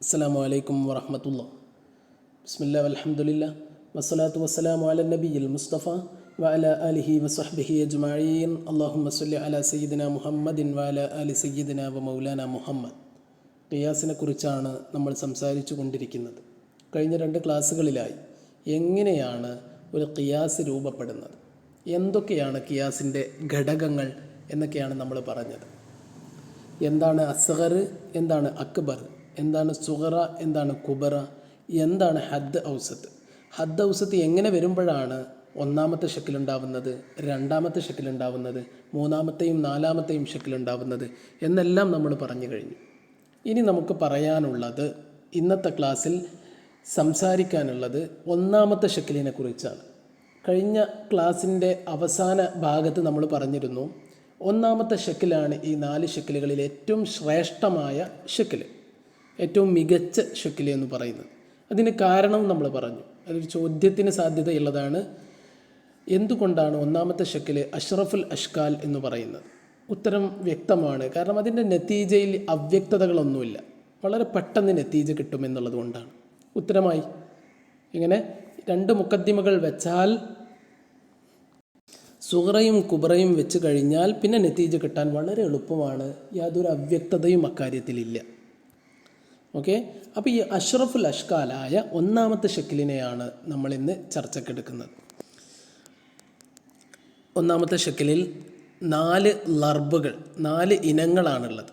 അസ്സലാമു അലൈക്കും വറഹ്മത്തുള്ളാഹി. ബിസ്മില്ലാ വൽഹംദുലില്ലാ വസ്സലാത്തു വസ്സലാമു അലാ നബിയിൽ മുസ്തഫ വഅലാ ആലിഹി വസഹ്ബിഹി അജ്മഈൻ. അല്ലാഹുമ്മ സ്വല്ലി അലാ സയ്യിദിന മുഹമ്മദിൻ വഅലാ ആലി സയ്യിദിന വ മൗലാന മുഹമ്മദ്. ഖിയാസിനെ കുറിച്ചാണ് നമ്മൾ സംസാരിച്ചു കൊണ്ടിരിക്കുന്നത്. കഴിഞ്ഞ 2 ക്ലാസ്സുകളിലായി എങ്ങനെയാണ് ഒരു ഖിയാസ് രൂപപ്പെടുന്നത്, എന്തൊക്കെയാണ് ഖിയാസിൻ്റെ ഘടകങ്ങൾ എന്നൊക്കെയാണ് നമ്മൾ പറഞ്ഞത്. എന്താണ് അസ്ഗർ, എന്താണ് അക്ബർ, എന്താണ് സുഗറ, എന്താണ് കുബറ, എന്താണ് ഹദ് ഔസത്ത്. ഹദ് ഔസത്ത് എങ്ങനെ വരുമ്പോഴാണ് ഒന്നാമത്തെ ഷക്കിലുണ്ടാവുന്നത്, രണ്ടാമത്തെ ഷക്കിലുണ്ടാവുന്നത്, മൂന്നാമത്തെയും നാലാമത്തെയും ഷക്കിലുണ്ടാവുന്നത് എന്നെല്ലാം നമ്മൾ പറഞ്ഞു കഴിഞ്ഞു. ഇനി നമുക്ക് പറയാനുള്ളത്, ഇന്നത്തെ ക്ലാസ്സിൽ സംസാരിക്കാനുള്ളത് ഒന്നാമത്തെ ഷക്കിലിനെ കുറിച്ചാണ്. കഴിഞ്ഞ ക്ലാസ്സിൻ്റെ അവസാന ഭാഗത്ത് നമ്മൾ പറഞ്ഞിരുന്നു, ഒന്നാമത്തെ ഷക്കിലാണ് ഈ 4 ഷക്കിലുകളിൽ ഏറ്റവും ശ്രേഷ്ഠമായ ഷക്കിൽ, ഏറ്റവും മികച്ച ഷക്കിൽ എന്ന് പറയുന്നത്. അതിന് കാരണം നമ്മൾ പറഞ്ഞു. അതൊരു ചോദ്യത്തിന് സാധ്യതയുള്ളതാണ്. എന്തുകൊണ്ടാണ് ഒന്നാമത്തെ ഷക്കിൽ അഷ്റഫുൽ അഷ്കാൽ എന്ന് പറയുന്നത്? ഉത്തരം വ്യക്തമാണ്. കാരണം അതിൻ്റെ നതീജയിൽ അവ്യക്തതകളൊന്നുമില്ല, വളരെ പെട്ടെന്ന് നതീജ കിട്ടുമെന്നുള്ളത് കൊണ്ടാണ്. ഉത്തരമായി ഇങ്ങനെ 2 മുഖദ്ദിമകൾ വെച്ചാൽ, സുഗറയും കുബറയും വെച്ച് കഴിഞ്ഞാൽ പിന്നെ നതീജ കിട്ടാൻ വളരെ എളുപ്പമാണ്. യാതൊരു അവ്യക്തതയും അക്കാര്യത്തിലില്ല. ഓക്കെ, അപ്പോൾ ഈ അഷ്റഫുൽ അഷ്കാലായ ഒന്നാമത്തെ ഷക്കിലിനെയാണ് നമ്മളിന്ന് ചർച്ചക്കെടുക്കുന്നത്. ഒന്നാമത്തെ ഷക്കിലിൽ 4 ലർബുകൾ, 4 ഇനങ്ങളാണുള്ളത്.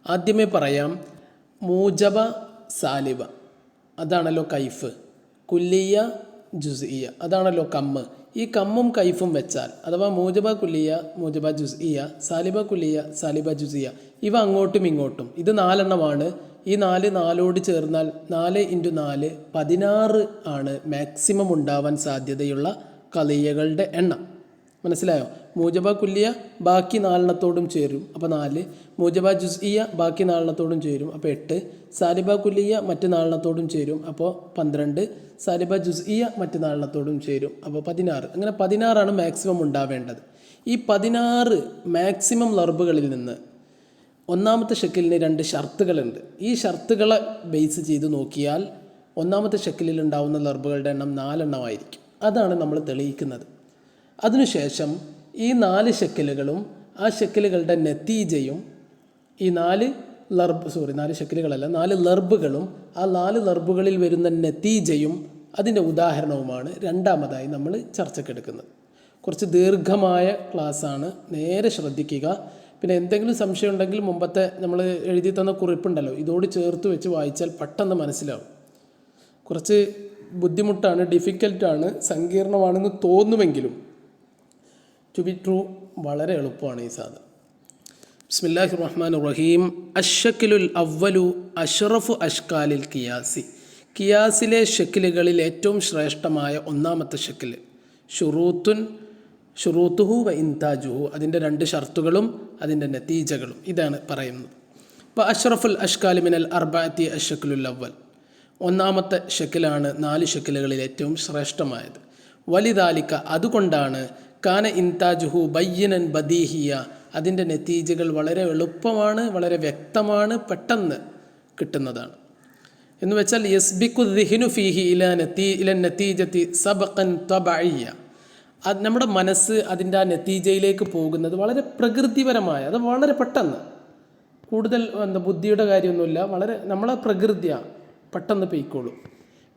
ആദ്യമേ പറയാം, മൂജബ സാലിബ, അതാണല്ലോ കൈഫ്. കുല്ലിയ ജുസ്ഇയ, അതാണല്ലോ കമ്മ്. ഈ കമ്മും കൈഫും വെച്ചാൽ, അഥവാ മൂജബ കുല്ലിയ, മൂജബ ജുസ്ഇയ, സാലിബ കുല്ലിയ, സാലിബ ജുസ്ഇയ, ഇവ അങ്ങോട്ടും ഇങ്ങോട്ടും, ഇത് 4 എണ്ണമാണ്. ഈ 4 ചേർന്നാൽ 4 × 4 16 ആണ് മാക്സിമം ഉണ്ടാവാൻ സാധ്യതയുള്ള കളിയകളുടെ എണ്ണം. മനസ്സിലായോ? മൂജബ കുല്ലിയ ബാക്കി 4 എണ്ണത്തോടും ചേരും, അപ്പോൾ 4. മൂജബ ജുസ്ഇയ ബാക്കി 4 എണ്ണത്തോടും ചേരും, അപ്പോൾ 8. സാലിബ കുല്ലിയ മറ്റ് 4 എണ്ണത്തോടും ചേരും, അപ്പോൾ 12. സാലിബ ജുസ്ഇയ മറ്റ് 4 എണ്ണത്തോടും ചേരും, അപ്പോൾ 16. അങ്ങനെ 16 മാക്സിമം ഉണ്ടാവേണ്ടത്. ഈ 16 മാക്സിമം ലർബുകളിൽ നിന്ന് ഒന്നാമത്തെ ഷക്കിലിന് 2 ഷർത്തുകളുണ്ട്. ഈ ഷർത്തുകളെ ബേസ് ചെയ്ത് നോക്കിയാൽ ഒന്നാമത്തെ ഷക്കിലിൽ ഉണ്ടാവുന്ന ലർബുകളുടെ എണ്ണം 4 എണ്ണമായിരിക്കും. അതാണ് നമ്മൾ തെളിയിക്കുന്നത്. അതിനുശേഷം ഈ 4 ഷക്കിലുകളും ആ ഷക്കിലുകളുടെ നതീജയും, ഈ 4 ഷക്കിലുകളല്ല, 4 ലർബുകളും ആ 4 ലർബുകളിൽ വരുന്ന നതീജയും അതിൻ്റെ ഉദാഹരണവുമാണ് രണ്ടാമതായി നമ്മൾ ചർച്ചക്കെടുക്കുന്നത്. കുറച്ച് ദീർഘമായ ക്ലാസ്സാണ്, നേരെ ശ്രദ്ധിക്കുക. പിന്നെ എന്തെങ്കിലും സംശയം ഉണ്ടെങ്കിൽ മുമ്പത്തെ നമ്മൾ എഴുതി തന്ന കുറിപ്പുണ്ടല്ലോ, ഇതോട് ചേർത്ത് വെച്ച് വായിച്ചാൽ പെട്ടെന്ന് മനസ്സിലാവും. കുറച്ച് ബുദ്ധിമുട്ടാണ്, ഡിഫിക്കൽട്ടാണ്, സങ്കീർണമാണെന്ന് തോന്നുമെങ്കിലും ടു ബി ട്രൂ വളരെ എളുപ്പമാണ് ഈ സാധനം. ബിസ്മില്ലാഹിർ റഹ്മാനിർ റഹീം. അഷ്ഷക്കിലുൽ അവ്വലു അഷ്റഫു അഷ്കാലിൽ ഖിയാസി. ഖിയാസിലെ ഷക്കിലുകളിൽ ഏറ്റവും ശ്രേഷ്ഠമായ ഒന്നാമത്തെ ഷക്കിൽ. ഷുറൂത്തുഹു വ ഇൻതാജുഹു, അതിൻ്റെ 2 ഷർത്തുകളും അതിൻ്റെ നതീജകളും ഇതാണ് പറയുന്നത്. അപ്പോൾ അഷ്റഫുൽ അഷ്കാലി മിനൽ അർബഅത്തി അഷ്ഷക്കിലുൽ അവ്വൽ, ഒന്നാമത്തെ ഷക്കിലാണ് 4 ഷക്കിലുകളിൽ ഏറ്റവും ശ്രേഷ്ഠമായത്. വലിദാലിക, അതുകൊണ്ടാണ് കാന ഇൻതാജുഹു ബയ്യനൻ ബദീഹിയ, അതിൻ്റെ നതീജകൾ വളരെ എളുപ്പമാണ്, വളരെ വ്യക്തമാണ്, പെട്ടെന്ന് കിട്ടുന്നതാണ്. എന്ന് വെച്ചാൽ യസ്ബിഖു ദിഹ്നു ഫീഹി ഇല നതീജത്തി സബഖൻ തബഇയ്യ, അത് നമ്മുടെ മനസ്സ് അതിൻ്റെ ആ നതീജയിലേക്ക് പോകുന്നത് വളരെ പ്രകൃതിപരമായ, അത് വളരെ പെട്ടെന്ന്, കൂടുതൽ ബുദ്ധിയുടെ കാര്യമൊന്നുമില്ല, വളരെ നമ്മളെ പ്രകൃതിയാണ്, പെട്ടെന്ന് പെയ്ക്കോളും.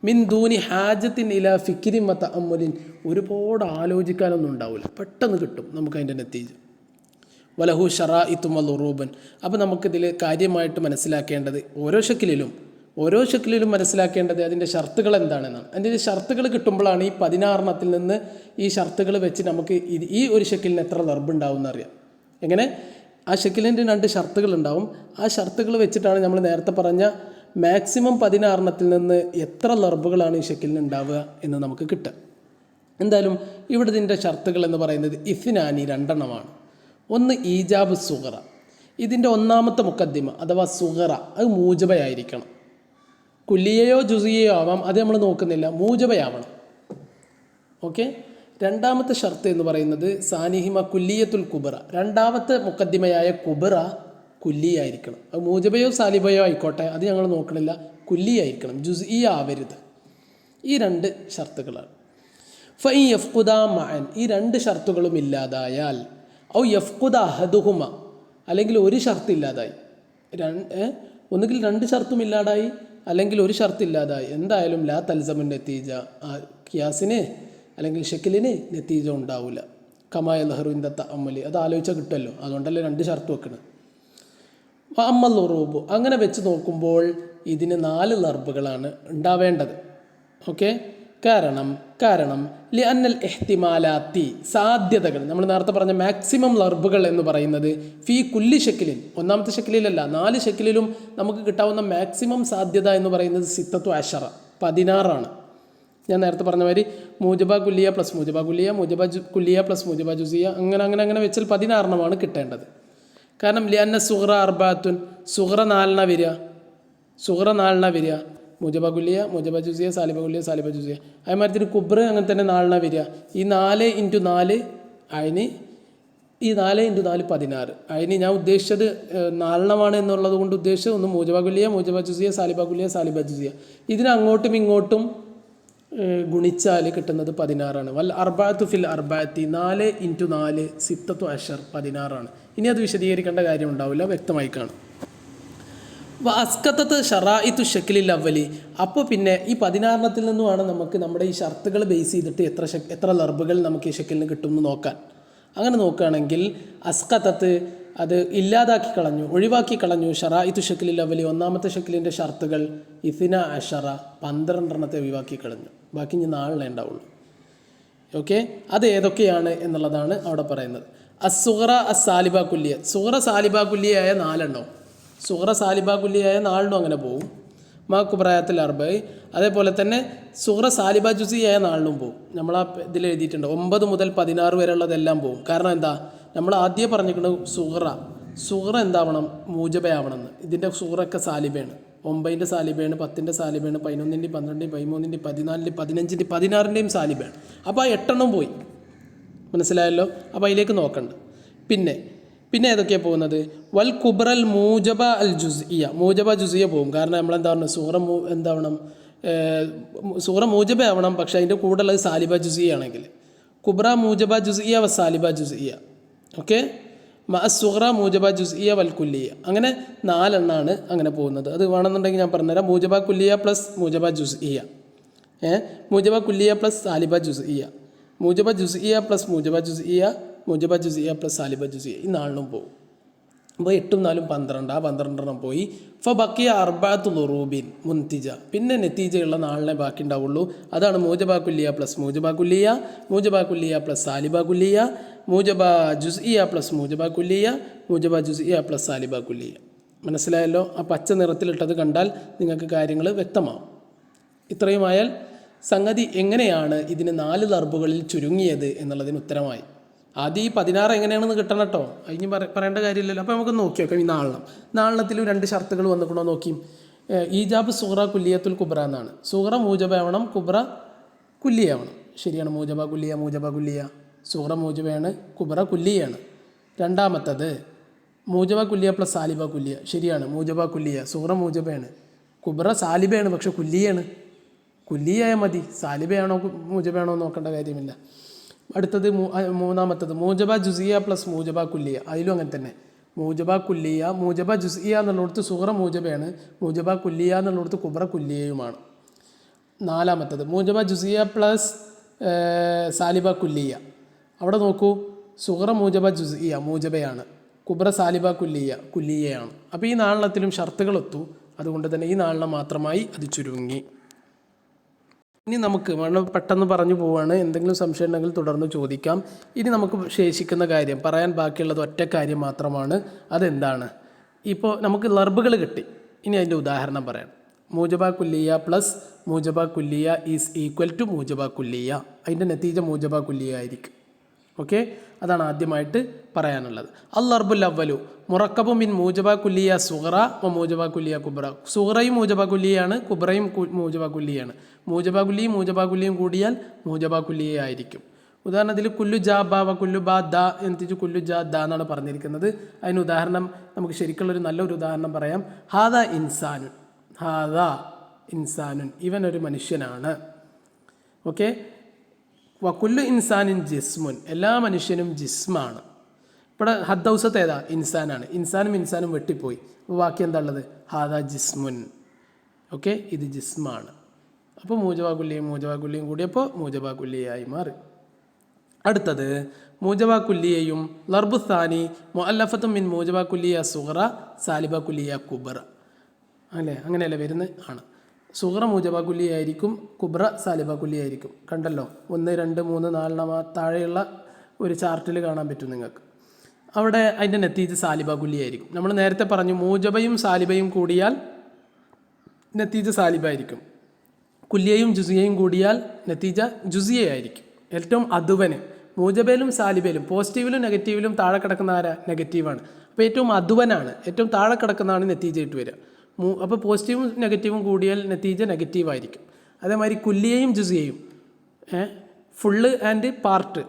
മിൻ ദൂനി ഹാജത്തിൻ ഇല ഫിക്രിൻ വ തഅമ്മുലിൻ, ഒരുപാട് ആലോചിക്കാനൊന്നും ഉണ്ടാവില്ല, പെട്ടെന്ന് കിട്ടും നമുക്ക് അതിൻ്റെ നതീജ. വലഹു ഷറാഇത്തും വലുറൂബൻ. അപ്പോൾ നമുക്കിതിൽ കാര്യമായിട്ട് മനസ്സിലാക്കേണ്ടത്, ഓരോ ഷക്കിലിലും മനസ്സിലാക്കേണ്ടത് അതിൻ്റെ ഷർത്തുകൾ എന്താണെന്നാണ്. അതിൻ്റെ ഷർത്തുകൾ കിട്ടുമ്പോഴാണ് ഈ 16 നിന്ന് ഈ ഷർത്തുകൾ വെച്ച് നമുക്ക് ഈ ഒരു ഷക്കിലിന് എത്ര ലർബ് ഉണ്ടാവും എന്നറിയാം. എങ്ങനെ? ആ ഷക്കിലിൻ്റെ 2 ഷർത്തുകൾ ഉണ്ടാവും. ആ ഷർത്തുകൾ വെച്ചിട്ടാണ് നമ്മൾ നേരത്തെ പറഞ്ഞ മാക്സിമം 16 നിന്ന് എത്ര ലർബുകളാണ് ഈ ഷക്കിലിന് ഉണ്ടാവുക എന്ന് നമുക്ക് കിട്ടുക. എന്തായാലും ഇവിടെ ഇതിൻ്റെ ഷർത്തുകൾ എന്ന് പറയുന്നത് ഇഫ്നാനി 2 എണ്ണമാണ്. ഒന്ന് ഈജാബ് സുഗറ, ഇതിൻ്റെ ഒന്നാമത്തെ മുഖദ്ദിമ അഥവാ സുഗറ അത് മൂജബയായിരിക്കണം. കുല്ലിയയോ ജുസിയയോ ആവാം, അത് നമ്മൾ നോക്കുന്നില്ല, മൂജബയാവണം. ഓക്കെ. രണ്ടാമത്തെ ഷർത്ത് എന്ന് പറയുന്നത് സാനിഹിമ കുല്ലിയത്തുൽ കുബറ, രണ്ടാമത്തെ മുഖദ്ദിമയായ കുല്ലിയായിരിക്കണം. അത് മൂജബയോ സാലിബയോ ആയിക്കോട്ടെ, അത് ഞങ്ങൾ നോക്കണില്ല. കുല്ലിയായിരിക്കണം, ജുസ്ഇ ആവരുത്. ഈ 2 ഷർത്തുകളാണ്. ഫൈ യഫ്കുദ മഅൻ, ഈ 2 ഷർത്തുകളും ഇല്ലാതായാൽ, ഔ യഫ്കുദ അഹദുഹുമ, അല്ലെങ്കിൽ ഒരു ഷർത്ത് ഇല്ലാതായി, ഒന്നുകിൽ 2 ഷർത്തും ഇല്ലാതായി അല്ലെങ്കിൽ ഒരു ഷർത്ത് ഇല്ലാതായി, എന്തായാലും ലാ തൽസമുൻ നതീജ, ഖിയാസിന് അല്ലെങ്കിൽ ഷക്കിലിന് നതീജ ഉണ്ടാവില്ല. കമായ ലഹറുവിൻ്റെ തഅമ്മലി, അത് ആലോചിച്ചാൽ കിട്ടുമല്ലോ, അതുകൊണ്ടല്ലേ 2 ഷർത്ത് വെക്കണം. അമ്മൽ ഉറൂബു, അങ്ങനെ വെച്ച് നോക്കുമ്പോൾ ഇതിന് 4 ലർബുകളാണ് ഉണ്ടാവേണ്ടത്. ഓക്കെ, കാരണം ലി അന്നൽ എഹ്തിമാലാത്തി, സാധ്യതകൾ, നമ്മൾ നേരത്തെ പറഞ്ഞ മാക്സിമം ലർബുകൾ എന്ന് പറയുന്നത് ഫീ കുല്ലി ഷക്കിലിൻ, ഒന്നാമത്തെ ഷക്കിലിലല്ല 4 ഷക്കിലിലും നമുക്ക് കിട്ടാവുന്ന മാക്സിമം സാധ്യത എന്ന് പറയുന്നത് 16, 16 ഞാൻ നേരത്തെ പറഞ്ഞ മാതിരി മൂജബ കുല്ലിയ പ്ലസ് മൂജബ കുല്ലിയ, മൂജബ കുല്ലിയ പ്ലസ് മൂജബ ജുസിയ, അങ്ങനെ വെച്ചാൽ 16 കിട്ടേണ്ടത്. കാരണം ലിഅന്ന സുഗ്റ അർബാത്തുൻ, സുഗ്റ 4 വരിക, മൂജബ കുല്ലിയ, മൂജബ ജുസിയ, സാലിബ കുല്ലിയ, സാലിബ ജുസിയ. അതേമാതിരി കുബ്ര അങ്ങനെ തന്നെ 4 വരിക. ഈ 4 × 4 അതിന്, ഈ 4 × 4 16. അതിന് ഞാൻ ഉദ്ദേശിച്ചത് 4 എന്നുള്ളത് കൊണ്ട് ഉദ്ദേശിച്ചത് ഒന്ന് മൂജബ കുല്ലിയ, മൂജബ ജുസിയ, സാലിബ കുല്ലിയ, സാലിബ ജുസിയ. ഇതിന് അങ്ങോട്ടും ഇങ്ങോട്ടും ഗുണിച്ചാൽ കിട്ടുന്നത് 16. വൽ അർബഅത്തു ഫിൽ അർബഅത്തി, 4 × 4 16, 16. ഇനി അത് വിശദീകരിക്കേണ്ട കാര്യം ഉണ്ടാവില്ല, വ്യക്തമായി കാണും. അസ്കത്തത്ത് ഷറായിത്തു ഷക്കിലിൽ അവലി, അപ്പോൾ പിന്നെ ഈ 16 നിന്നുമാണ് നമുക്ക് നമ്മുടെ ഈ ഷർത്തുകൾ ബേസ് ചെയ്തിട്ട് എത്ര ലർബുകൾ നമുക്ക് ഈ ഷക്കിലിന് കിട്ടുമെന്ന് നോക്കാൻ. അങ്ങനെ നോക്കുകയാണെങ്കിൽ അസ്കത്തത്ത് അത് ഇല്ലാതാക്കി കളഞ്ഞു, ഒഴിവാക്കി കളഞ്ഞു. ഷറായിത്തു ഷക്കിലിൽ അവലി, ഒന്നാമത്തെ ഷക്കിലിൻ്റെ ഷർത്തുകൾ 12, 12 ഒഴിവാക്കി കളഞ്ഞു. ബാക്കി ഇനി 4 ഉണ്ടാവുള്ളൂ. ഓക്കെ, അത് ഏതൊക്കെയാണ് എന്നുള്ളതാണ് അവിടെ പറയുന്നത്. അസുഗ്റ അസാലിബ കുല്ലിയ, സുഗ്റ സാലിബ കുല്ലിയായ 4 സുഗ്റ സാലിബ കുല്ലിയായ 4 അങ്ങനെ പോവും. മാ കുബ്രായത്തിൽ 40. അതേപോലെ തന്നെ സുഗ്റ സാലിബ ജുസിയായ 4 പോവും. നമ്മൾ ആ ഇതിൽ എഴുതിയിട്ടുണ്ട് 9 മുതൽ 16 വരെ ഉള്ളതെല്ലാം പോവും. കാരണം എന്താ, നമ്മൾ ആദ്യം പറഞ്ഞിരിക്കുന്നത് സുഗ്റ എന്താവണം, മൂജബയാവണമെന്ന്. ഇതിൻ്റെ സുഗ്റൊക്കെ സാലിബയാണ്, 9ൻ്റെ സാലിബയാണ്, 10ൻ്റെ സാലിബയാണ്, 11ൻ്റെയും 12ൻ്റെയും 13ൻ്റെയും 14ൻ്റെയും 15ൻ്റെയും 16ൻ്റെയും സാലിബയാണ്. അപ്പോൾ ആ 8 പോയി, മനസ്സിലായല്ലോ. അപ്പോൾ അതിലേക്ക് നോക്കണ്ട. പിന്നെ ഏതൊക്കെയാണ് പോകുന്നത്, വൽ കുബ്രൽ മൂജബ അൽ ജുസ്ഇയ, മൂജബ ജുസിയ പോകും. കാരണം നമ്മളെന്താ പറഞ്ഞത്, എന്താവണം, സൂറ മൂജബ ആവണം, പക്ഷേ അതിൻ്റെ കൂടെ ഉള്ളത് സാലിബ ജുസിയ ആണെങ്കിൽ കുബ്ര മൂജബ ജുസിയ വ സാലിബ ജുസിയ. ഓക്കെ, സുഗ്റ മൂജബ ജുസ്ഇയ വൽ കുല്ലിയ, അങ്ങനെ 4 അങ്ങനെ പോകുന്നത്. അത് വേണമെന്നുണ്ടെങ്കിൽ ഞാൻ പറഞ്ഞുതരാം. മൂജബ കുല്ലിയ പ്ലസ് മൂജബ ജുസ്ഇയ, മൂജബ കുല്ലിയ പ്ലസ് സാലിബ ജുസ്ഇയ, മൂജബ ജുസ്ഇയ പ്ലസ് മൂജബ ജുസ്ഇയ, മൂജബ ജുസ്ഇയ പ്ലസ് സാലിബ ജുസ്ഇയ. ഈ 4 പോകും. അപ്പോൾ 8 × 4 12, ആ 12 പോയി. ബക്കിയ അർബഅത്തു ളുറൂബിൻ മുൻതിജ, പിന്നെ നെത്തീജയുള്ള 4 ബാക്കി ഉണ്ടാവുള്ളൂ. അതാണ് മൂജബ കുല്ലിയ പ്ലസ് മൂജബ കുല്ലിയ, മൂജബ കുല്ലിയ പ്ലസ് സാലിബ കുല്ലിയ, മൂജബ ജുസ്ഇയ പ്ലസ് മൂജബ കുല്ലിയ, മൂജബ ജുസ്ഇയ പ്ലസ് സാലിബ കുല്ലിയ. മനസ്സിലായല്ലോ. ആ പച്ച നിറത്തിലിട്ടത് കണ്ടാൽ നിങ്ങൾക്ക് കാര്യങ്ങൾ വ്യക്തമാവും. ഇത്രയുമായാൽ സംഗതി എങ്ങനെയാണ് ഇതിന് 4 ലർബുകളിൽ ചുരുങ്ങിയത് എന്നുള്ളതിന് ഉത്തരമായി. ആദ്യം ഈ 16 എങ്ങനെയാണെന്ന് കിട്ടണം കേട്ടോ, അതിന് പറയേണ്ട കാര്യമില്ലല്ലോ. അപ്പോൾ നമുക്ക് നോക്കി നോക്കാം. ഈ 4 2 ഷർത്തുകൾ വന്നിക്കണോ നോക്കി. ഈജാബ് സുഗ്റ കുല്ലിയത്തുൽ കുബ്ര എന്നാണ്. സുഗ്റ മൂജബ ആവണം, കുബ്ര കുല്ലിയാവണം. ശരിയാണ്, മൂജബ കുല്ലിയ, മൂജബ കുല്ലിയ. സുഗ്റ മൂജബയാണ്, കുബ്ര കുല്ലിയാണ്. രണ്ടാമത്തത് മൂജബ കുല്ലിയ പ്ലസ് സാലിബ കുല്ലിയ. ശരിയാണ്, മൂജബ കുല്ലിയ, സുഗ്റ മൂജബയാണ്, കുബ്ര സാലിബയാണ്, പക്ഷെ കുല്ലിയാണ്. കുല്ലിയായ മതി, സാലിബയാണോ മൂജബയാണോ നോക്കേണ്ട കാര്യമില്ല. അടുത്തത് മൂന്നാമത്തത് മൂജബ ജുസിയ പ്ലസ് മൂജബ കുല്ലിയ. അതിലും അങ്ങനെ തന്നെ മൂജബ കുല്ലിയ, മൂജബ ജുസിയ എന്നുള്ളിടത്ത് സുഗ്റ മൂജബയാണ്, മൂജബ കുല്ലിയ എന്നുള്ളിടത്ത് കുബ്ര കുല്ലിയയുമാണ്. നാലാമത്തത് മൂജബ ജുസിയ പ്ലസ് സാലിബ കുല്ലിയ. അവിടെ നോക്കൂ, സുഗ്റ മൂജബ ജുസിയ മൂജബയാണ്, കുബ്ര സാലിബ കുല്ലിയ കുല്ലിയയാണ്. അപ്പോൾ ഈ 4 ഷർത്തുകളൊത്തു. അതുകൊണ്ട് തന്നെ ഈ 4 മാത്രമായി അത് ചുരുങ്ങി. ഇനി നമുക്ക് പെട്ടെന്ന് പറഞ്ഞു പോവുകയാണ്. എന്തെങ്കിലും സംശയം ഉണ്ടെങ്കിൽ തുടർന്ന് ചോദിക്കാം. ഇനി നമുക്ക് ശേഷിക്കുന്ന കാര്യം, പറയാൻ ബാക്കിയുള്ളത് ഒറ്റ കാര്യം മാത്രമാണ്. അതെന്താണ്? ഇപ്പോൾ നമുക്ക് ലർബുകൾ കിട്ടി. ഇനി അതിൻ്റെ ഉദാഹരണം പറയാം. മൂജബ കുല്ലിയ പ്ലസ് മൂജബ കുല്ലിയ ഈസ് ഈക്വൽ ടു മൂജബ കുല്ലിയ. അതിൻ്റെ നതീജ മൂജബ കുല്ലിയ ആയിരിക്കും. ഓക്കെ, അതാണ് ആദ്യമായിട്ട് പറയാനുള്ളത്. അൽ ലർബുൽ അവ്വലു മുറക്കബു മിൻ മൂജബ കുല്ലിയ സുഗ്റ വ മൂജബ കുല്ലിയ കുബ്ര. സുഗ്റയും മൂജബ കുല്ലിയാണ്, കുബ്രയും മൂജബ കുല്ലിയാണ്. മൂജബ കുല്ലിയും കൂടിയാൽ മൂജബ കുല്ലിയ ആയിരിക്കും. ഉദാഹരണത്തിൽ കുല്ലു ജാ ബാവ കുല്ലു ബാ ദ എന്നിട്ട് കുല്ലു ജാ ദ എന്നാണ് പറഞ്ഞിരിക്കുന്നത്. അതിന് ഉദാഹരണം നമുക്ക് ശരിക്കുള്ളൊരു നല്ലൊരു ഉദാഹരണം പറയാം. ഹാദ ഇൻസാനുൻ, ഹാദ ഇൻസാനുൻ, ഇവനൊരു മനുഷ്യനാണ്. ഓക്കെ. വക്കുല്ലു ഇൻസാനിൻ ജിസ്മുൻ, എല്ലാ മനുഷ്യനും ജിസ്മാണ്. ഇവിടെ ഹദ്ദൗസത്ത് ഏതാ? ഇൻസാനാണ്. ഇൻസാനും വെട്ടിപ്പോയി. അപ്പോൾ ബാക്കി എന്താ ഉള്ളത്? ഹാദ ജിസ്മുൻ. ഓക്കെ, ഇത് ജിസ്മാണ്. അപ്പോൾ മൂജബ കൂടിയപ്പോൾ മൂജബ കുല്ലിയായി മാറി. അടുത്തത് മൂജബ കുല്ലിയയും ലർബുസ്ഥാനി മുഅല്ലഫത്തും മിൻ മൂജബ കുല്ലിയ സുഗ്റ സാലിബ കുല്ലിയ കുബ്ര. അല്ലേ, അങ്ങനെയല്ലേ വരുന്നത്? ആണ്. സുഗ്റ മൂജബ കുല്ലിയായിരിക്കും, കുബ്ര സാലിബ കുല്ലിയായിരിക്കും. കണ്ടല്ലോ, 1, 2, 3, 4 താഴെയുള്ള ഒരു ചാർട്ടിൽ കാണാൻ പറ്റും നിങ്ങൾക്ക്. അവിടെ അതിൻ്റെ നത്തീജ സാലിബ കുല്ലിയായിരിക്കും. നമ്മൾ നേരത്തെ പറഞ്ഞു മൂജബയും സാലിബയും കൂടിയാൽ നത്തീജ സാലിബായിരിക്കും. കുല്ലിയയും ജുസിയയും കൂടിയാൽ നത്തീജ ജുസിയായിരിക്കും. ഏറ്റവും അതുവന് മൂജബയിലും സാലിബയിലും പോസിറ്റീവിലും നെഗറ്റീവിലും താഴെ കിടക്കുന്ന ആരാ? നെഗറ്റീവാണ്. അപ്പോൾ ഏറ്റവും അതുവനാണ്, ഏറ്റവും താഴെ കിടക്കുന്നതാണ് നത്തീജയായിട്ട് വരിക. അപ്പോൾ പോസിറ്റീവും നെഗറ്റീവും കൂടിയാൽ നത്തീജ നെഗറ്റീവായിരിക്കും. അതേമാതിരി കുല്ലിയയും ജുസിയയും ഫുള്ള് ആൻഡ് പാർട്ട്,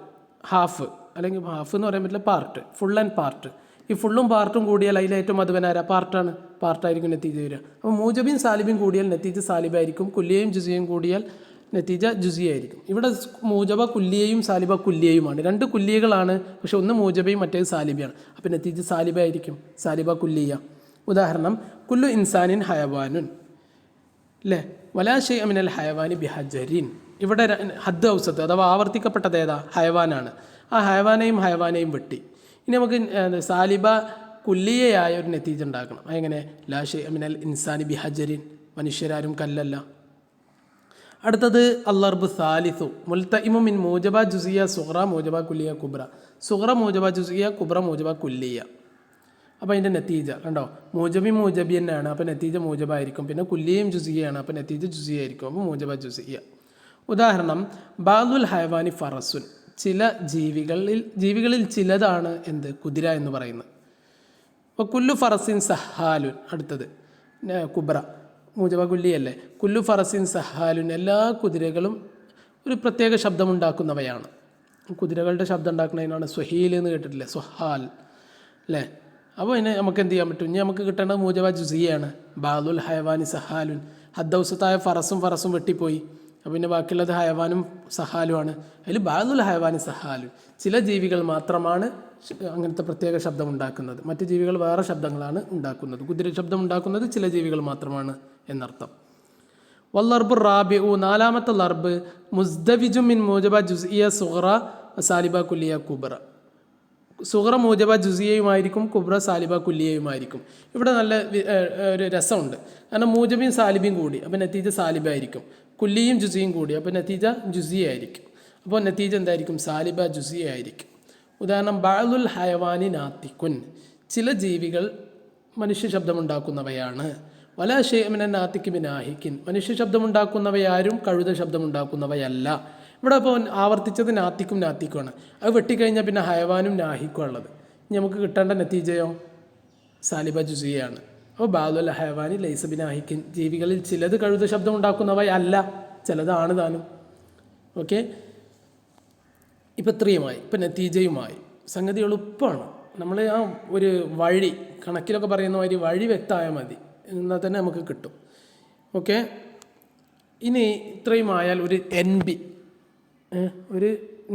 ഹാഫ്, അല്ലെങ്കിൽ ഹാഫ് എന്ന് പറയാൻ പറ്റില്ല, പാർട്ട്, ഫുൾ ആൻഡ് പാർട്ട്. ഈ ഫുള്ളും പാർട്ടും കൂടിയാൽ അതിൽ ഏറ്റവും മധുവനാരാ? പാർട്ടാണ്. പാർട്ടായിരിക്കും നത്തീജ വരിക. അപ്പോൾ മൂജബയും സാലിബയും കൂടിയാൽ നത്തീജ സാലിബായിരിക്കും. കുല്ലിയയും ജുസിയയും കൂടിയാൽ നത്തീജ ജുസിയായിരിക്കും. ഇവിടെ മൂജബ കുല്ലിയയും സാലിബ കുല്ലിയയുമാണ്. 2 കുല്ലിയകളാണ്, പക്ഷെ ഒന്ന് മൂജബയും മറ്റേത് സാലിബയാണ്. അപ്പോൾ നത്തീജ സാലിബായിരിക്കും, സാലിബ കുല്ലിയ. ഉദാഹരണം കുല്ലു ഇൻസാനിൻ ഹയവാനുൻ, അല്ലേ? വലാ ഷൈഅ മിനൽ ഹയവാനി ബിഹജരിൻ. ഇവിടെ ഹദ് ഔസത്ത് അഥവാ ആവർത്തിക്കപ്പെട്ടത് ഏതാ? ഹയവാനാണ്. ആ ഹയവാനെയും വെട്ടി. ഇനി നമുക്ക് സാലിബ കുല്ലിയയായ ഒരു നത്തീജ ഉണ്ടാക്കണം. എങ്ങനെ? ലാ ഷൈഅ മിനൽ ഇൻസാനി ബിഹജരിൻ, മനുഷ്യരാരും കല്ലല്ല. അടുത്തത് അല്ലർബ് സാലിസു മുൽതഇമു മിൻ മൂജബ ജുസിയ സുഗ്റ മൂജബ കുല്ലിയ കുബ്ര. സുഗ്റ മൂജബ ജുസിയ, കുബ്ര മൂജബ കുല്ലിയ. അപ്പോൾ അതിൻ്റെ നത്തീജ കണ്ടോ, മൂജബി തന്നെയാണ്, അപ്പോൾ നത്തീജ മൂജബായിരിക്കും. പിന്നെ കുല്ലിയയും ജുസിയാണ്, അപ്പോൾ നത്തീജ ജുസിയായിരിക്കും. അപ്പോൾ മൂജബ ജുസിയ. ഉദാഹരണം ബാദുൽ ഹയവാനി ഫറസുൻ, ചില ജീവികളിൽ ചിലതാണ് എന്ത്? കുതിര എന്ന് പറയുന്നത്. അപ്പോൾ കുല്ലു ഫറസിൻ സഹാലുൻ. അടുത്തത് കുബ്ര മൂജബ കുല്ലിയല്ലേ. കുല്ലു ഫറസിൻ സഹാലുൻ, എല്ലാ കുതിരകളും ഒരു പ്രത്യേക ശബ്ദമുണ്ടാക്കുന്നവയാണ്. കുതിരകളുടെ ശബ്ദം ഉണ്ടാക്കുന്നതിനാണ് സ്വഹീൽ എന്ന് കേട്ടിട്ടില്ലേ? സ്വഹാൽ, അല്ലേ? അപ്പോൾ ഇതിനെ നമുക്ക് എന്ത് ചെയ്യാൻ പറ്റും? ഇനി നമുക്ക് കിട്ടേണ്ടത് മൂജബ ജുസിയാണ്. ബാദുൽ ഹയവാനി സഹാലുൻ, ഹദ്ദൗസത്തായ ഫറസും വെട്ടിപ്പോയി. അപ്പോൾ പിന്നെ ബാക്കിയുള്ളത് ഹയവാനും സഹാലുമാണ്. അതിൽ ബാദുൽ ഹയവാനി സഹാലുൻ, ചില ജീവികൾ മാത്രമാണ് അങ്ങനത്തെ പ്രത്യേക ശബ്ദം ഉണ്ടാക്കുന്നത്. മറ്റ് ജീവികൾ വേറെ ശബ്ദങ്ങളാണ് ഉണ്ടാക്കുന്നത്. കുതിര ശബ്ദം ഉണ്ടാക്കുന്നത് ചില ജീവികൾ മാത്രമാണ് എന്നർത്ഥം. വല്ലർബ് റാബിഉ, 4ാമത്തെ ലർബ് മുസ്ദവിജും മിൻ മൂജബ ജുസിയ സുഗ്റ സാലിബ കുല്ലിയ കുബ്ര. സുഗ്റ മൂജബ ജുസിയയുമായിരിക്കും, കുബ്ര സാലിബ കുല്ലിയയുമായിരിക്കും. ഇവിടെ നല്ല ഒരു രസമുണ്ട്. കാരണം മൂജബയും സാലിബയും കൂടി, അപ്പോൾ നത്തീജ സാലിബായിരിക്കും. കുല്ലിയും ജുസിയും കൂടി, അപ്പോൾ നത്തീജ ജുസിയായിരിക്കും. അപ്പോൾ നത്തീജ എന്തായിരിക്കും? സാലിബ ജുസിയായിരിക്കും. ഉദാഹരണം ബഅദുൽ ഹയവാനി നാത്തിക്കുൻ, ചില ജീവികൾ മനുഷ്യ ശബ്ദമുണ്ടാക്കുന്നവയാണ്. വലാ ഷൈഅ മിനൻ നാത്തികി ബിനാഹിക്കിൻ, മനുഷ്യ ശബ്ദമുണ്ടാക്കുന്നവയാരും കഴുത ശബ്ദമുണ്ടാക്കുന്നവയല്ല. ഇവിടെ അപ്പോൾ ആവർത്തിച്ചത് നാത്തിക്കുമാണ്. അത് വെട്ടിക്കഴിഞ്ഞാൽ പിന്നെ ഹയവാനും നാഹിക്കും ഉള്ളത്. ഇനി നമുക്ക് കിട്ടേണ്ട നത്തീജയോ സാലിബ ജുസിയാണ്. അപ്പോൾ ബാദുൽ ഹയവാനി ലൈസ ബിനാഹിക്കിൻ, ജീവികളിൽ ചിലത് കഴുത ശബ്ദമുണ്ടാക്കുന്നവയല്ല, ചിലതാണ് താനും. ഓക്കെ, ഇപ്പം ഇത്രയുമായി. ഇപ്പം നത്തീജയുമായി. സംഗതി എളുപ്പമാണ്. നമ്മൾ ആ ഒരു വഴി കണക്കിലൊക്കെ പറയുന്ന മാതിരി വഴി വ്യക്തമായാൽ മതി, എന്നാൽ തന്നെ നമുക്ക് കിട്ടും. ഓക്കെ, ഇനി ഇത്രയുമായാൽ ഒരു NB, ഒരു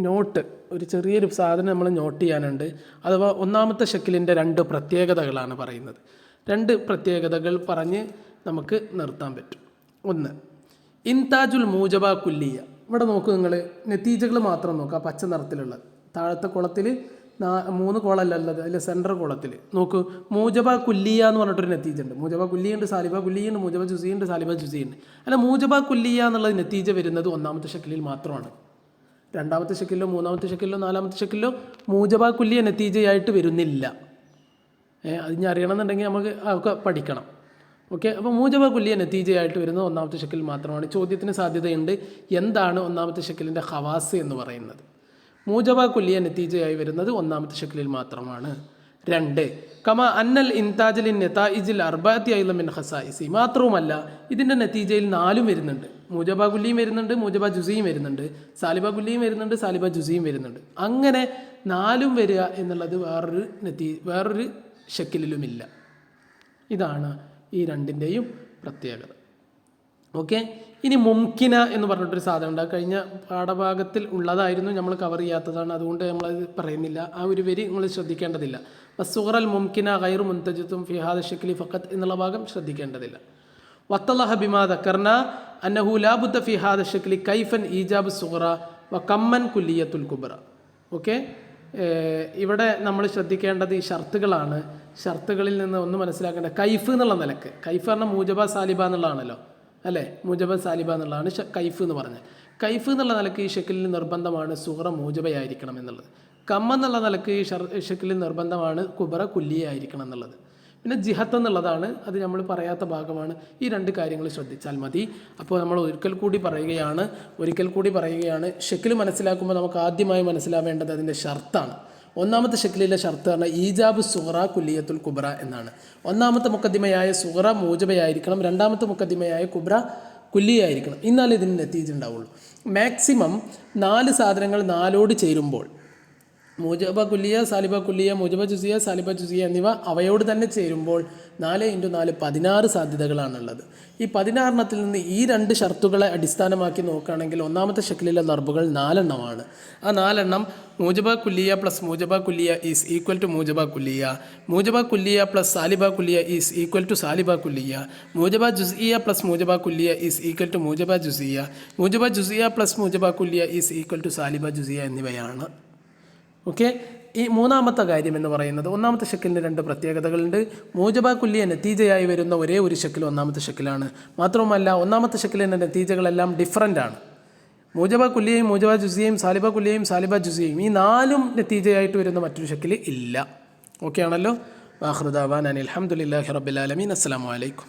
നോട്ട്, ഒരു ചെറിയൊരു സാധനം നമ്മൾ നോട്ട് ചെയ്യാനുണ്ട്. അഥവാ 1ാമത്തെ ഷക്കിലിൻ്റെ 2 പ്രത്യേകതകളാണ് പറയുന്നത്. 2 പ്രത്യേകതകൾ പറഞ്ഞ് നമുക്ക് നിർത്താൻ പറ്റും. 1, ഇൻതാജുൽ മൂജബ കുല്ലിയ. ഇവിടെ നോക്കൂ നിങ്ങൾ, നത്തീജകൾ മാത്രം നോക്കുക. പച്ച നിറത്തിലുള്ളത് താഴത്തെ കുളത്തിൽ 3 കോളല്ലല്ലത്, അതിൽ സെൻട്രൽ കോളത്തിൽ നോക്കൂ. മൂജബ കുല്ലിയ എന്ന് പറഞ്ഞിട്ടൊരു നത്തീജ ഉണ്ട്. മൂജബ കുല്ലിയുണ്ട്, സാലിബ കുല്ലിയുണ്ട്, മൂജബ ജുസിയുണ്ട്, സാലിബ ജുസിയുണ്ട്. അല്ല, മൂജബ കുല്ലിയ എന്നുള്ളത് നത്തീജ വരുന്നത് 1ാമത്തെ ഷക്കിലിൽ മാത്രമാണ്. 2ാമത്തെ ഷക്കിലോ 3ാമത്തെ ഷക്കിലോ 4ാമത്തെ ഷക്കിലോ മൂജബ കുല്ലിയ നത്തീജയായിട്ട് വരുന്നില്ല. അത് ഞാൻ അറിയണമെന്നുണ്ടെങ്കിൽ നമുക്ക് അതൊക്കെ പഠിക്കണം. ഓക്കെ, അപ്പോൾ മൂജബ കുല്ലിയ നത്തീജയായിട്ട് വരുന്നത് 1ാമത്തെ ഷക്കിൽ മാത്രമാണ്. ചോദ്യത്തിന് സാധ്യതയുണ്ട്, എന്താണ് 1ാമത്തെ ഷക്കിലിൻ്റെ ഖവാസ് എന്ന് പറയുന്നത്? മൂജബ കുല്ലിയ നത്തീജയായി വരുന്നത് 1ാമത്തെ ഷക്കിലിൽ മാത്രമാണ്. 2, കമ അന്നൽ ഇൻതാജിലിൻ നെതായിജിൽ അർബഅത്തി അയ്ള മിൻ ഖസായിസി. മാത്രവുമല്ല ഇതിൻ്റെ നത്തീജയിൽ 4 വരുന്നുണ്ട്. മൂജബ കുല്ലിയും വരുന്നുണ്ട്, മൂജബ ജുസിയും വരുന്നുണ്ട്, സാലിബ കുല്ലിയും വരുന്നുണ്ട്, സാലിബ ജുസിയും വരുന്നുണ്ട്. അങ്ങനെ 4 വരിക എന്നുള്ളത് വേറൊരു ഷക്കിലിലുമില്ല. ഇതാണ് ഈ രണ്ടിൻ്റെയും പ്രത്യേകത. ഓക്കെ. ഇനി മുംകിന എന്ന് പറഞ്ഞിട്ടൊരു സാധനം ഉണ്ട്. കഴിഞ്ഞ പാഠഭാഗത്തിൽ ഉള്ളതായിരുന്നു, നമ്മൾ കവർ ചെയ്യാത്തതാണ്, അതുകൊണ്ട് നമ്മളത് പറയുന്നില്ല. ആ ഒരു വരി നിങ്ങൾ ശ്രദ്ധിക്കേണ്ടതില്ല. വസ്സുഖറൽ മുംകിന ഗൈറു മുൻതജിത്തും ഫിഹാദ ഷക്കിലി ഫഖത്ത് എന്നുള്ള ഭാഗം ശ്രദ്ധിക്കേണ്ടതില്ല. വത്തലഹ ബിമാ ദക്കർന അന്നഹു ലാ ബുദ്ദ ഫി ഹാദ ഷക്ലി കൈഫൻ ഈജാബ് സുഗ്റ വ കമ്മൻ കുല്ലിയത്തുൽ കുബ്ര. ഓക്കെ. ഇവിടെ നമ്മൾ ശ്രദ്ധിക്കേണ്ടത് ഈ ഷർത്തുകളാണ്. ഷർത്തുകളിൽ നിന്ന് ഒന്ന് മനസ്സിലാക്കേണ്ടത് കൈഫ് എന്നുള്ള നിലക്ക്, കൈഫ് പറഞ്ഞാൽ മൂജബ സാലിബ എന്നുള്ളതാണല്ലോ അല്ലേ, മൂജബ സാലിബ എന്നുള്ളതാണ് കൈഫ് എന്ന് പറഞ്ഞത്. കൈഫ് എന്നുള്ള നിലക്ക് ഈ ഷക്കിലിൽ നിർബന്ധമാണ് സുഗ്റ മൂജബയായിരിക്കണം എന്നുള്ളത്. കമ്മ എന്നുള്ള നിലക്ക് ഈ ഷക്കിലിൽ നിർബന്ധമാണ് കുബ്ര കുല്ലിയായിരിക്കണം എന്നുള്ളത്. പിന്നെ ജിഹത്ത് എന്നുള്ളതാണ്, അത് നമ്മൾ പറയാത്ത ഭാഗമാണ്. ഈ 2 കാര്യങ്ങൾ ശ്രദ്ധിച്ചാൽ മതി. അപ്പോൾ നമ്മൾ ഒരിക്കൽ കൂടി പറയുകയാണ് ഷക്കിൽ മനസ്സിലാക്കുമ്പോൾ നമുക്ക് ആദ്യമായി മനസ്സിലാവേണ്ടത് അതിൻ്റെ ഷർത്താണ്. ഒന്നാമത്തെ ഷക്കിലിലെ ഷർത്ത് പറഞ്ഞാൽ ഈജാബ് സുഗ്റ കുല്ലിയത്തുൽ കുബ്ര എന്നാണ്. ഒന്നാമത്തെ മുഖദ്ദിമയായ സുഗ്റ മൂജബയായിരിക്കണം, രണ്ടാമത്തെ മുഖദ്ദിമയായ കുബ്ര കുല്ലിയായിരിക്കണം. എന്നാലേ ഇതിന് നതീജ ഉണ്ടാവുള്ളൂ. മാക്സിമം 4 സാധനങ്ങൾ 4ഓട് ചേരുമ്പോൾ മൂജബ കുല്ലിയ, സാലിബ കുല്ലിയ, മൂജബ ജുസിയ, സാലിബ ജുസിയ എന്നിവ അവയോട് തന്നെ ചേരുമ്പോൾ 4 × 4 16 സാധ്യതകളാണുള്ളത്. ഈ 16 നിന്ന് ഈ 2 ഷർത്തുകളെ അടിസ്ഥാനമാക്കി നോക്കുകയാണെങ്കിൽ ഒന്നാമത്തെ ഷക്കിലിലെ ലർബുകൾ 4 എണ്ണമാണ്. ആ 4 എണ്ണം മൂജബ കുല്ലിയ പ്ലസ് മൂജബ കുല്ലിയ ഈസ് ഈക്വൽ ടു മൂജബ കുല്ലിയ, മൂജബ കുല്ലിയ പ്ലസ് സാലിബ കുല്ലിയ ഈസ് ഈക്വൽ ടു സാലിബ കുല്ലിയ, മൂജബ ജുസിയ പ്ലസ് മൂജബ കുല്ലിയ ഈസ് ഈക്വൽ ടു മൂജബ ജുസിയ, മൂജബ ജുസിയ പ്ലസ് മൂജബ കുല്ലിയ ഈസ് ഈക്വൽ ടു സാലിബ ജുസിയ എന്നിവയാണ്. ഓക്കെ. ഈ മൂന്നാമത്തെ കാര്യം എന്ന് പറയുന്നത് ഒന്നാമത്തെ ഷക്കിലിന് 2 പ്രത്യേകതകളുണ്ട്. മൂജബ കുല്ലിയ നതീജയായി വരുന്ന ഒരേ ഒരു ഷക്കിൽ ഒന്നാമത്തെ ഷക്കിലാണ്. മാത്രവുമല്ല ഒന്നാമത്തെ ഷക്കിലിൻ്റെ നതീജകളെല്ലാം ഡിഫറൻ്റ് ആണ്. മൂജബ കുല്ലിയയും മൂജബ ജുസിയയും സാലിബ കുല്ലിയയും സാലിബ ജുസിയയും ഈ 4ഉം നതീജയായിട്ട് വരുന്ന മറ്റൊരു ഷക്കിൽ ഇല്ല. ഓക്കെ ആണല്ലോ. വാഖിറു ദഅവാനാ അൽഹംദുലില്ലാഹി റബ്ബിൽ ആലമീൻ. അസ്സലാമു അലൈക്കും.